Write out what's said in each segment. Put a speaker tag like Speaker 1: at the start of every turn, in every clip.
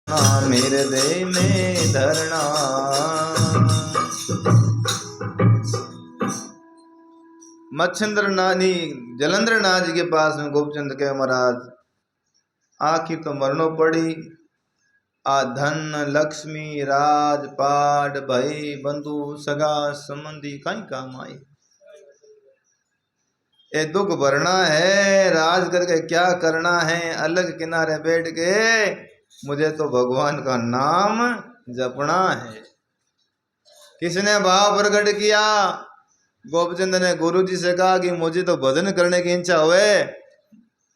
Speaker 1: मेरे दे में धरना। मच्छिंद्र नानी जलंधर नाथ जी के पास में गोपचंद के महाराज आखिर तो मरनो पड़ी। आ धन लक्ष्मी राज पाट भाई बंधु सगा संबंधी कहीं काम आई। ये दुख भरना है, राज करके क्या करना है, अलग किनारे बैठ के मुझे तो भगवान का नाम जपना है। किसने भाव प्रकट किया? गोपचंद ने गुरु जी से कहा कि मुझे तो भजन करने की इच्छा हुए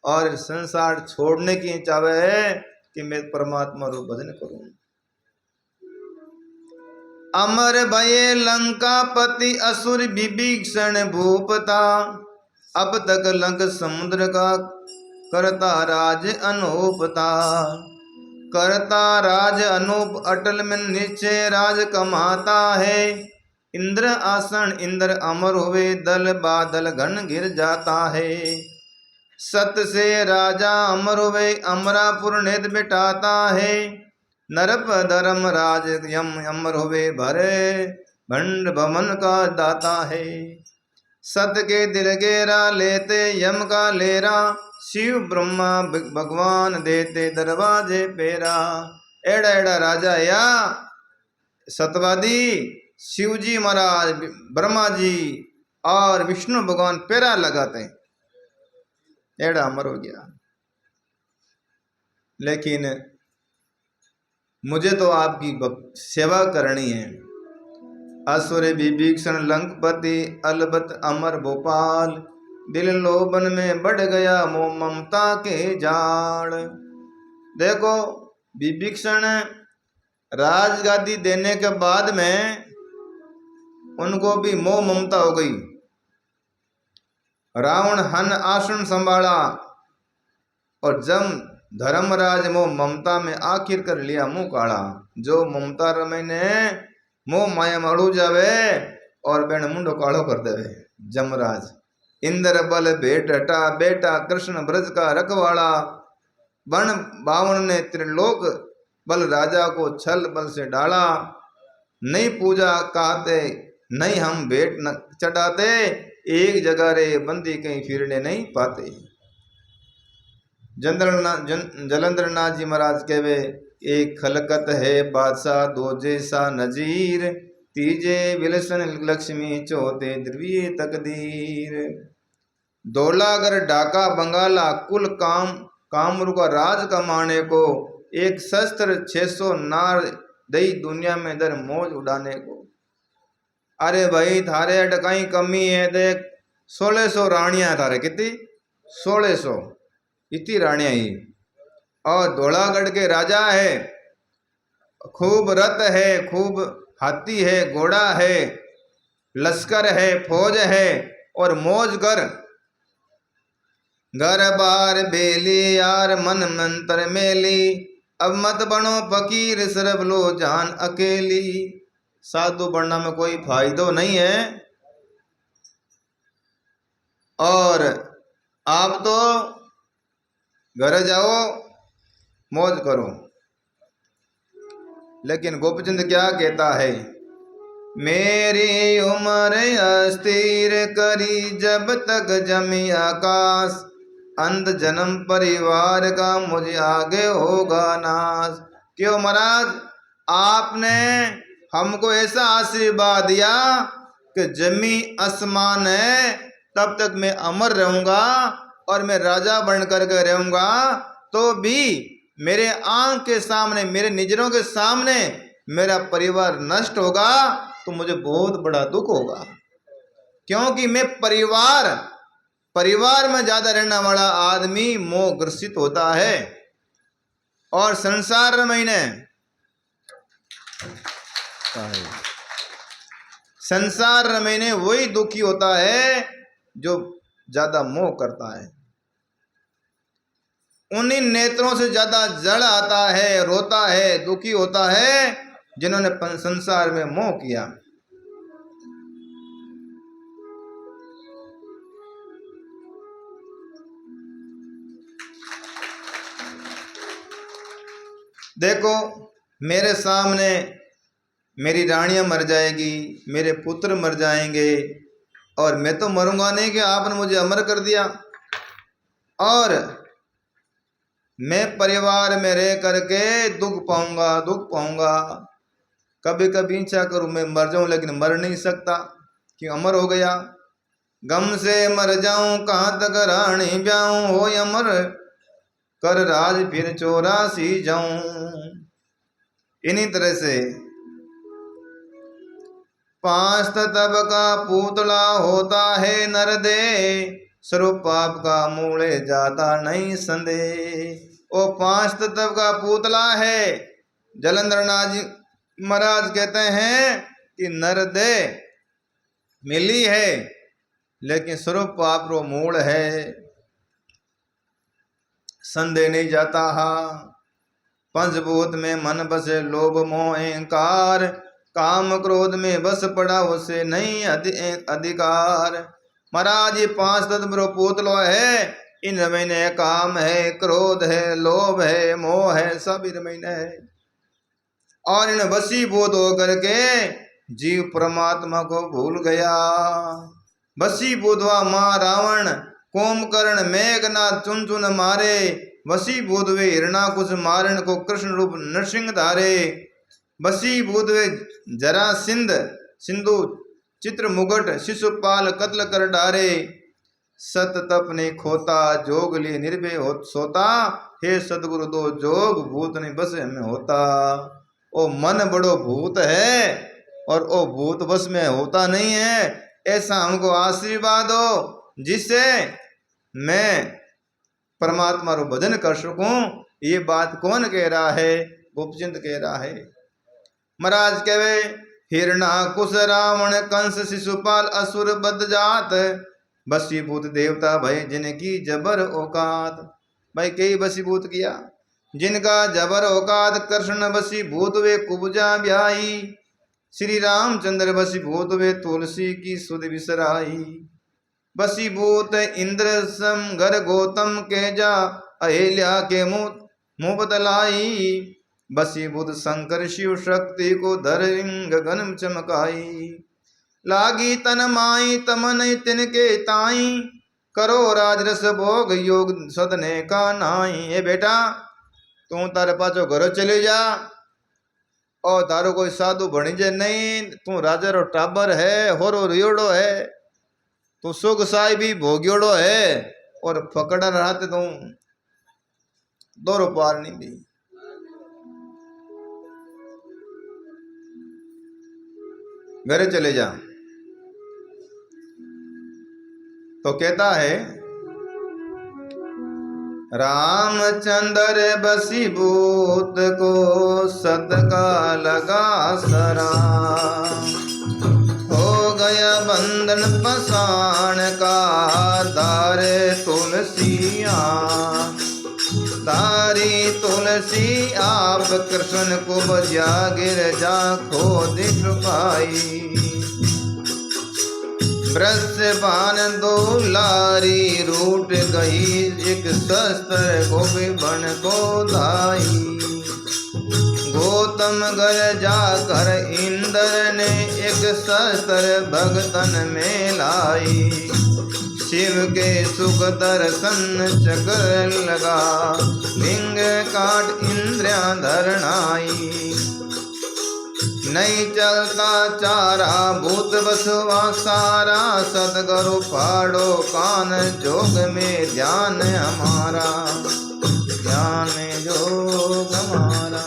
Speaker 1: और संसार छोड़ने की इच्छा है कि मैं परमात्मा रो भजन करूं। अमर भये लंकापति असुर विभीषण भूपता, अब तक लंक समुद्र का करता राज अनूपता। करता राज अनूप अटल में निश्चय राज कमाता है। इंद्र आसन इंद्र अमर हुए दल बादल घन गिर जाता है। सत से राजा अमर हुए अमरापुर निध बिठाता है। नरप धर्म राज यम अमर हुए भरे भंड भमन का दाता है। सत के दिल गेरा लेते यम का लेरा, शिव ब्रह्मा भगवान देते दरवाजे पेरा। एड़ा एड़ा राजा या सतवादी शिव जी महाराज ब्रह्मा जी और विष्णु भगवान पेरा लगाते, एड़ा अमर हो गया। लेकिन मुझे तो आपकी सेवा करनी है। असुर विभीषण लंकपति अलबत अमर भोपाल, दिल लोभन में बढ़ गया मोह ममता के जाल। देखो विभीषण राजगादी देने के बाद में उनको भी मोह ममता हो गई। रावण हन आश्रम संभाला और जब धर्मराज मोह ममता में आखिर कर लिया मुंह काढ़ा। जो ममता रमय ने मोह माया में अड़ू जावे और बेन मुंडो काढ़ो कर देवे। जमराज इंद्र बल भेट हटा बेटा कृष्ण ब्रज का रखवाड़ा, बन बावन ने त्रिलोक बल राजा को छल बल से डाला। नहीं पूजा कहते नहीं हम भेंट न चढ़ाते, एक जगह रे बंदी कहीं फिरने नहीं पाते। जलंधर नाथ जी महाराज कहवे, एक खलकत है बादशाह दो जैसा नजीर, तीजे विलसन लक्ष्मी चौथे ध्रुवीय तकदीर। दौलागर ढाका बंगाला कुल कामरू का राज कमाने को, एक शस्त्र 600 नार दई दुनिया में दर मौज उड़ाने को। अरे भाई थारे अटकाई कमी है, देख 1600 रानियां थारे, कितनी 1600 इतनी रानियां ही। और धौलागढ़ के राजा है, खूब रथ है, खूब हाथी है, घोड़ा है, लश्कर है, फौज है और मौज कर। घर बार बेली यार मन मंत्र मेली, अब मत बनो फकीर सरब लो जान अकेली। साधु बनना में कोई फायदा नहीं है और आप तो घर जाओ मौज करो। लेकिन गोपचंद क्या कहता है, मेरी उम्र अस्थिर करी जब तक जमी आकाश, अंत जन्म परिवार का मुझे आगे होगा नाश। क्यों महाराज आपने हमको ऐसा आशीर्वाद दिया कि जमी आसमान है तब तक मैं अमर रहूंगा और मैं राजा बन करके रहूंगा, तो भी मेरे आंख के सामने मेरे निजरों के सामने मेरा परिवार नष्ट होगा तो मुझे बहुत बड़ा दुख होगा। क्योंकि मैं परिवार में ज्यादा रहने वाला आदमी मोह ग्रसित होता है और संसार में वही दुखी होता है जो ज्यादा मोह करता है। उन्हीं नेत्रों से ज्यादा जल आता है, रोता है, दुखी होता है जिन्होंने संसार में मोह किया। देखो मेरे सामने मेरी रानियां मर जाएगी, मेरे पुत्र मर जाएंगे, और मैं तो मरूंगा नहीं कि आपने मुझे अमर कर दिया। और मैं परिवार में रह करके दुख पाऊंगा। कभी कभी इच्छा करूं मैं मर जाऊं, लेकिन मर नहीं सकता कि अमर हो गया। गम से मर जाऊं कहाँ तक रानी ब्याऊं, हो अमर कर राज फिर 84 जाऊं। इन्हीं तरह से 5 तब का पुतला होता है नर दे, सर्व पाप का मूले जाता नहीं संदे। वो 5 तत्व का पुतला है। जलंधर नाथ जी महाराज कहते हैं कि नर दे मिली है, लेकिन सर्व पाप रो मूल है, संदेह नहीं जाता हा। पंचभूत में मन बसे लोभ मोह अहंकार, काम क्रोध में बस पड़ा उसे नहीं अधिकार। महाराज ये 5 तत्व रो पुतलो है। इन महीने काम है, क्रोध है, लोभ है, मोह है, सब इन महीने है। और इन वशीभूत होकर के जीव परमात्मा को भूल गया। वशीभूत हुआ मां रावण, कुंभकर्ण मेघनाथ चुन चुन मारे। वशीभूत वे हिरणाकुश मारण को कृष्ण रूप नरसिंह धारे। वशीभूत वे जरासिंध सिंधु चित्र मुगट शिशुपाल कत्ल कर डारे। सत तप ने खोता जोग लिए निर्भय हो सोता, हे सदगुरु दो जोग भूत नहीं बस में होता। ओ मन बड़ो भूत है और ओ भूत बस में होता नहीं है। ऐसा हमको आशीर्वाद हो जिससे मैं परमात्मा रो भजन कर सकूं। ये बात कौन कह रहा है? गोपचंद कह रहा है। महाराज कहे हिरणाकुश रावण कंस शिशुपाल असुर बद जात, वशीभूत देवता भय जिनकी जबर औकात। भाई कई वशीभूत किया जिनका जबर औकात, कृष्ण वशीभूत वे कुब्जा ब्याई। श्री रामचंद्र वशीभूत वे तुलसी की सुध बिसराई। वशीभूत इंद्र समगर गौतम के जा, अहिल्या के मुंह बदलाई। वशीभूत शंकर शिव शक्ति को धर गगन चमकाई। लागी तन माई तमन तिनके ताई, करो राजरस भोग योग सदने का नाई। ए बेटा तू तारे पाछो घरों चले जा, और तारो कोई साधु बनी जे नहीं। तू राजा रो टाबर है, होरो रियोड़ो है, तू सुख साई भी भोग्योड़ो है, और फकड़ा रहते तू दोरो पार नहीं भी। घरे चले जा। तो कहता है रामचंद्र वशीभूत को सत का लगा सरा, हो गया बंधन पसाण का दारे तुलसिया। तारी तुलसी आप कृष्ण को बजा गिरजा खोद छुपाई। वृषभान दो लारी रूट गई, एक शस्त्र गोपी बन को धाई। गौतम घर जाकर इंद्र ने एक शस्त्र भगतन में लाई। शिव के सुख दर्शन चक्र लगा, लिंग काट इंद्रिया धरनाई। नहीं चलता चारा भूत बसवा सारा, सदगुरु फाड़ो कान जोग में ध्यान हमारा, ध्यान जोग हमारा।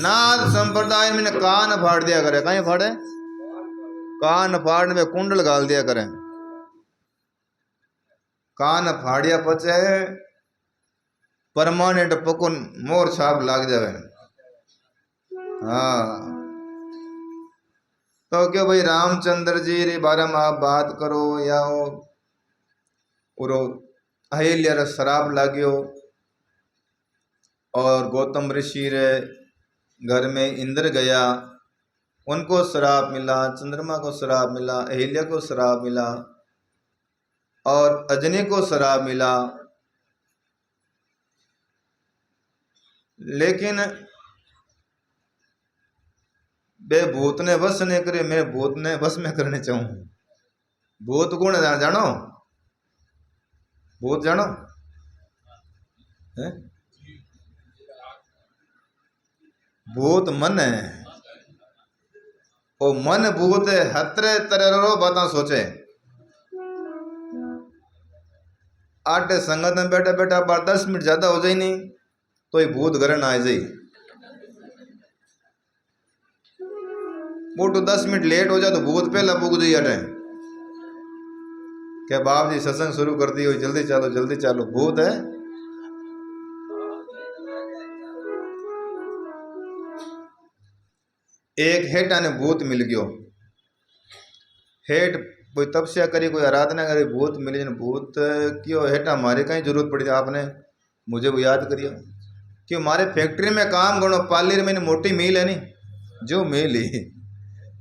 Speaker 1: नाथ संप्रदाय में कान फाड़ दिया करे। कहीं फाड़े? कान फाड़ने में कुंडल गाल दिया करे। कान फाड़िया पचे परमानेंट पकुन मोर छाप लाग जावे। हाँ तो क्यों भाई रामचंद्र जी रे बारे में आप बात करो, या अहिल्या रे शराब लाग्यो, और गौतम ऋषि रे घर में इंद्र गया, उनको शराब मिला, चंद्रमा को शराब मिला, अहिल्या को शराब मिला, और अजनी को शराब मिला। लेकिन बे भूत ने वश ने करे, मैं भूत ने वश में करने चाहूं। भूत कौन है जानो? भूत जानो है? भूत मन है। ओ मन भूत है, हतरे तररो बाता सोचे। आटे संगत में बैठा बैठा बार 10 मिनट ज्यादा हो जाए नहीं तो ये भूत घर ना आ जाए। मोटू 10 मिनट लेट हो जाए तो भूत पहला पुग जाइए अटे क्या बाप जी सत्संग शुरू कर दी हो, जल्दी चलो जल्दी चलो। भूत है। एक हेठा ने भूत मिल गयो। हेठ कोई तपस्या करी, कोई आराधना करी, भूत मिले जन भूत क्यों हेठा मारे कहीं जरूरत पड़ी आपने मुझे वो याद करियो क्यों मारे फैक्ट्री में काम करो। पालीर में मोटी मिल है नहीं जो मिल ही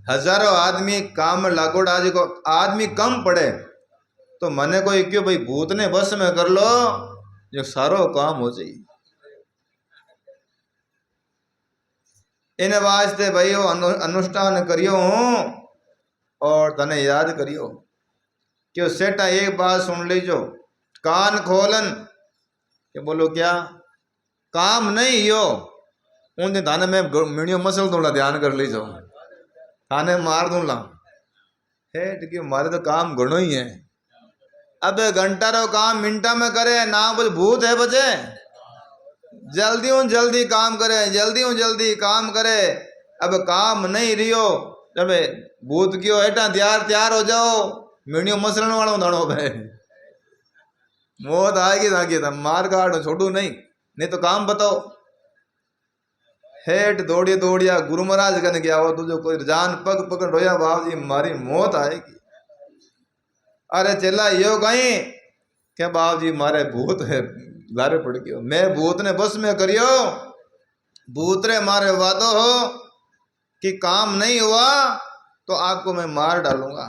Speaker 1: हजारों आदमी काम में लागोड़ा आज को आदमी कम पड़े तो मने कोई क्यों भाई भूत ने बस में कर लो जो सारो काम हो जाए। इन वास्ते भाई वो अनुष्ठान करियो हूँ और तने याद करियो क्यों सेठा एक बात सुन लीजो कान खोलन के बोलो क्या काम नहीं यो उन दिन थाने में मिणियो मसल दूंगा ध्यान कर लीजो थाने मार दूंगा है क्यों मारे तो काम घणो ही है। अब घंटा रो काम मिनटा में करे ना बोल भूत है बचे जल्दी काम करे जल्दी काम करे। अब काम नहीं रियो जब भूत क्यों हेठा तैयार हो जाओ मिणियो मसलन वालों दाणो भाई मौत आएगी था मार काटो छोड़ू नहीं तो काम बताओ। हेठ दौड़िया गुरु महाराज कन गया वो तुझे कोई जान पग पकड़ रोया बाप जी मारी मौत आएगी। अरे चला यो कहीं क्या बाप जी मारे भूत है लारे पड़ गयो मैं भूत ने बस में करियो भूत रे मारे वादो हो कि काम नहीं हुआ तो आपको मैं मार डालूंगा।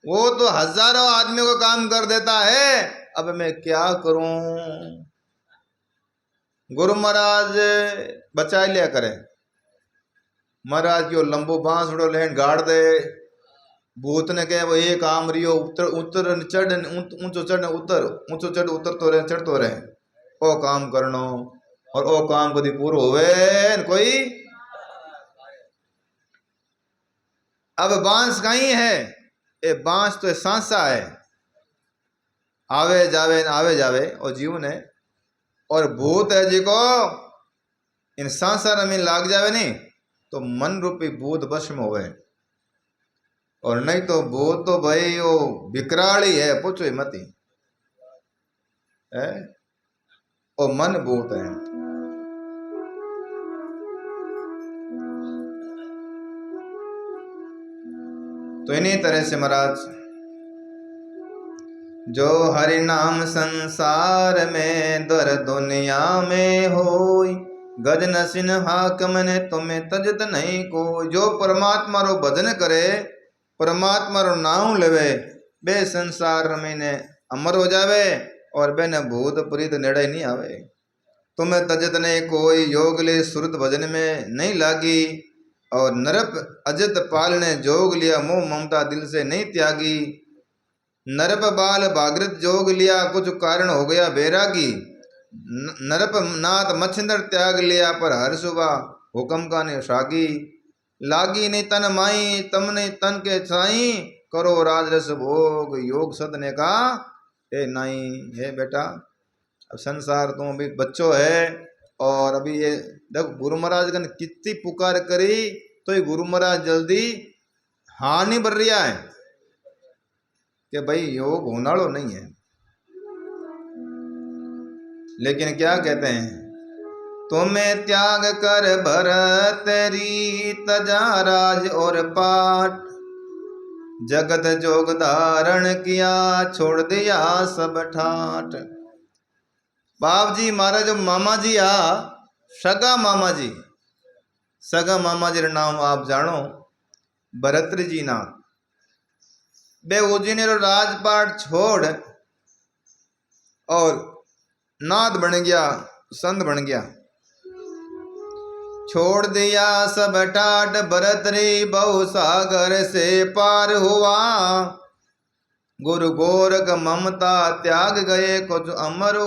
Speaker 1: वो तो हजारों आदमियों को काम कर देता है अब मैं क्या करूं। गुरु महाराज बचा लिया करे महाराज क्यों लंबो बांस उड़ो लेन गाड़ दे भूत ने कहे वो ये काम रियो उतर चढ़ ऊंचो चढ़ उतर ऊंचो चढ़ उतरतो रहे चढ़तो रहे ओ काम करनो और ओ काम कभी पूरा होवे कोई। अब बांस कहीं है ये बांस तो सांसा है आवे जावे और जीवन है और भूत है जी को इन सांसा में लाग जावे नहीं तो मन रूपी भूत भस्म होवे और नहीं तो भूत तो भाई वो विकराली है पूछो ही मती है वो मन भूत है। तो इन्हीं तरह से महाराज जो हरि नाम संसार में दर दुनिया में होई गज नसिन हाकम ने तुम्हें तजत नहीं को। जो परमात्मा रो भजन करे परमात्मा रो नाम लेवे बे संसार में ने अमर हो जावे और बे न भूत प्रीत नेड़े नहीं आवे। तुम्हें तजत नहीं कोई योग ले सुरत भजन में नहीं लागी और नरप अजत पाल ने जोग लिया मोह ममता दिल से नहीं त्यागी। नरप बाल भागृत जोग लिया कुछ कारण हो गया बैरागी। नरप नाथ मच्छिंदर त्याग लिया पर हर सुबह हुक्म का ने सागी। लागी नहीं तन माई तमने तन के छाई करो राजरस भोग योग सदने का ए नाई। है बेटा अब संसार तुम अभी बच्चों है और अभी ये देखो गुरु महाराज ने कितनी पुकार करी तो ये गुरु महाराज जल्दी हाँ नहीं बढ़ रहा है कि भाई योग होना लो नहीं है। लेकिन क्या कहते हैं तुम्हें त्याग कर भरत तेरी तजा राज और पाठ जगत जोग धारण किया छोड़ दिया सब ठाट। बाप जी मारा जो मामा जी आ सगा मामा जी रा नाम आप जानो भरतरी जी ना बे उजीने रो राजपाट छोड़ और नाथ बन गया संत बन गया। छोड़ दिया सब ठाट भरत रे बहु सागर से पार हुआ। गुरु गोरख ममता त्याग गए कुछ अमर